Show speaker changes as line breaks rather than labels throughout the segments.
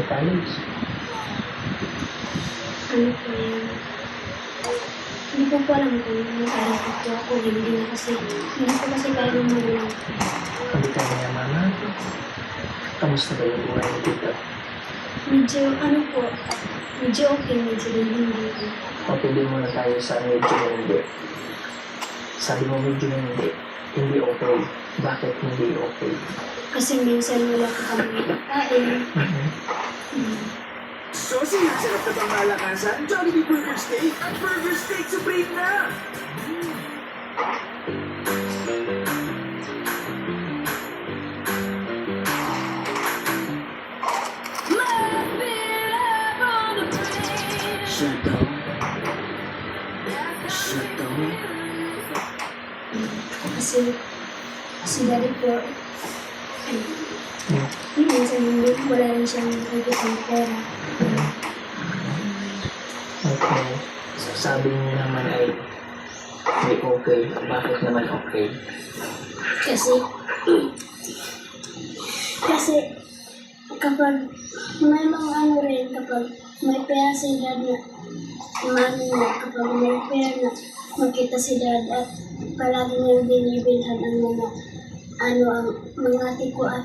college.
Ano po yan? Hindi ko po alam kung mag-aaral po po ako. Hindi na kasi, hindi ko kasi kaya ng magulang.
Kami ka na mama. Kamusta ba yung buhay ni tita?
Medyo, ano po, medyo okay, medyo hindi.
Mapili muna tayo sa medyo hindi. Sabi mo medyo hindi. Hindi okay. Bakit hindi okay?
Kasi minsan wala ko kami kain.
So, sinasarap na bang malakasan? Jollibee Burger Steak at Burger Steak Supreme na! Shut down. Shut down.
Kasi dati po, minsan hindi, wala rin siyang nagigit ng pera.
Okay. So, sabi niyo naman ay may okay. Bakit naman okay?
Kasi kapag may mga ano rin, kapag may pera si dad na umano niya, kapag may pera na makita si dad at palagi niyang binibilhan ang mga ang mga tiko at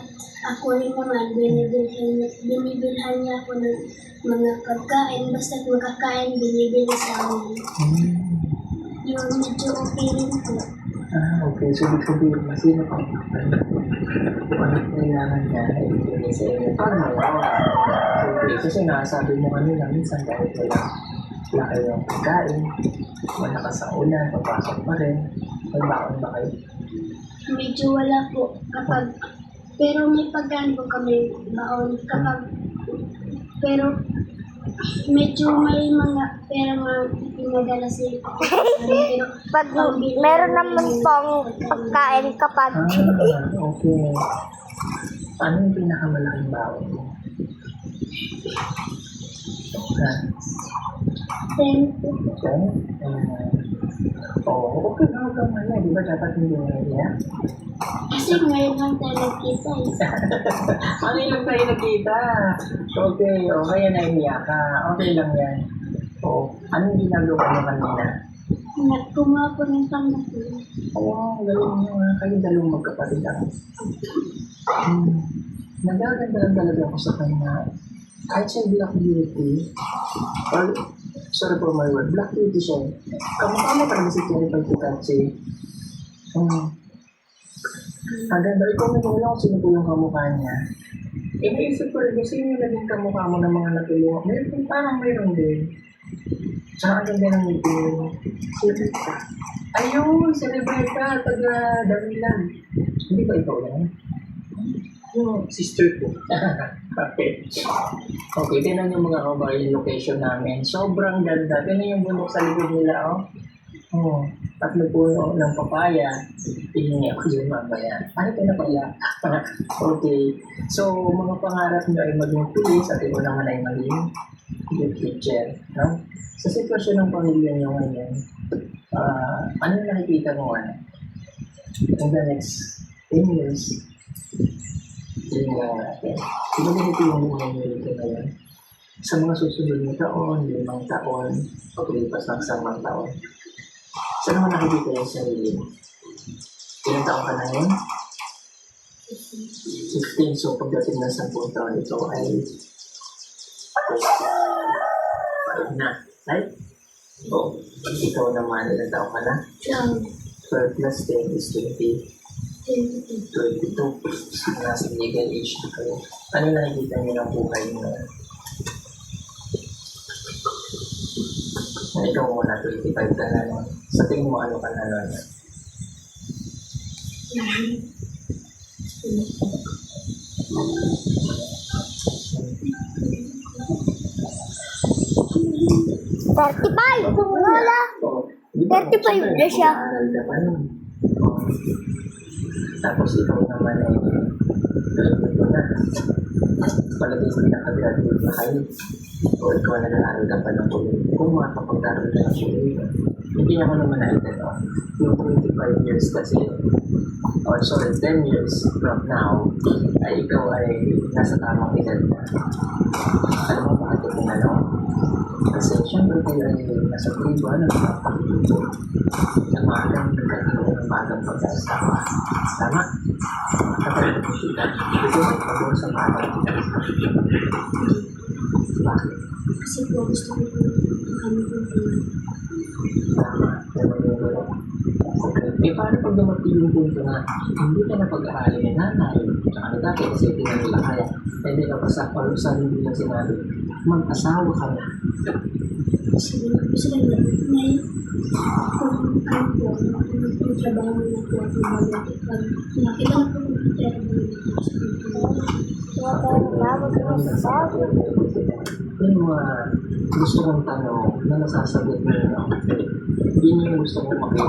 ako rin naman binibilhan niya ako ng mga pagkain, basta makakain binibili sa amin. Yung medyo okay rin po.
Okay. So, ibig sabihin, masino ka kung ano kailangan niya na ibigay sa inyo. Paano? Okay. Kasi nasabi mo kanina, minsan dahil wala kayong pagkain, malakas ang ulan, papasok pa rin, may baon ba kayo?
Medyo wala po pero may pagkain po kami baon pero medyo may mga pera mga pinadala si pero
Pag meron naman pong pagkain kapag
Okay. Ano yung pinakamalaking baon mo? Okay? Okay na huwag kang maya. Di ba dapat hindi maya?
kasi ngayon lang tayo nagkita
Ano lang tayo nakita? Okay, kaya nahiya ka. Okay lang yan. Anong ginagawa mo kanina?
Kumuha po ng tanggap ko.
Galing nyo nga. Kayo dalawang magkapatid ako. Nagaganda lang talaga ako sa kanya. Kahit siya Black Beauty, or, sorry for my word, Black Beauty siya. Kamukha mo talaga si Jennifer Pikachu. Ang ganda. Ikaw na wala kung sino po yung kamukha niya. Iniisip ko rin kasi yung naging kamukha mo ng mga natulungan. Parang mayroon din. Tsaka ang ganda ng meeting. Celebrate. Ayun, celebrate ka. Taga-Davilan. Hindi ba ikaw lang? Yung sister ko. Okay. Okay, tinan yung mga kabayan location namin. Sobrang ganda. Tinan yung bundok sa likod nila, Tatlo puno ng papaya. Tingin ako yun mamaya. Ano ka na pala? Okay. So, mga pangarap nyo ay maging pulis at ito naman ay maging good teacher. No? Sa sitwasyon ng pamilya nyo ngayon, ano nakikita mo in the next 10 years? Tingnan nga natin. Diba ganito yung buhay nyo ngayon? Sa mga susunod na taon, 5 taon, paglipas ng 10 taon, saan naman nakikita yung sarili mo? Ilang taon ka na yun? 15. So, pagdating ng 10 taon, ito ay 5 na. Right? Ikaw naman, ilang taon ka na? 12 plus 10 is 20. 22. Nasa legal age na kayo. Ano nakikita niyo ng buhay mo? Ikaw muna, 25 ka na nun. Sa tingin mo, ano ka na nun?
Wala. 35 na siya.
Tapos ikaw naman ay ito na. Palagay ko nakagraduate na kayo. O ikaw na nag-aaral ka pa ng tuloy. Kung makapag-aaral ka ng tuloy, hindi ako naman nakita. Yung 25 years kasi, or sorry, 10 years from now, ay ikaw ay nasa tamang edad na. nasa tribo, ano, sa magang nagkakaroon ng magang pagkasawa. Tama? Katulad ng sila, ito ay pagkaroon sa magang pagkasawa. Bakit?
Kasi po gusto ko po kami po po.
Tama. Okay. Eh, paano pag dumating yung punto na hindi ka na pag-aarali ng nanay, tsaka na dati kasi hindi na nila kaya, hindi ka pa sa palusan nila sinabi, mag-asawa ka na.
Sabi ko po sila na may kung ano po, kung trabaho na po ako bago pag nakita na po kung trabaho na po sabi ko.
Yung mga gusto kong tanong na nasasagot mo, yun yung gusto kong makita.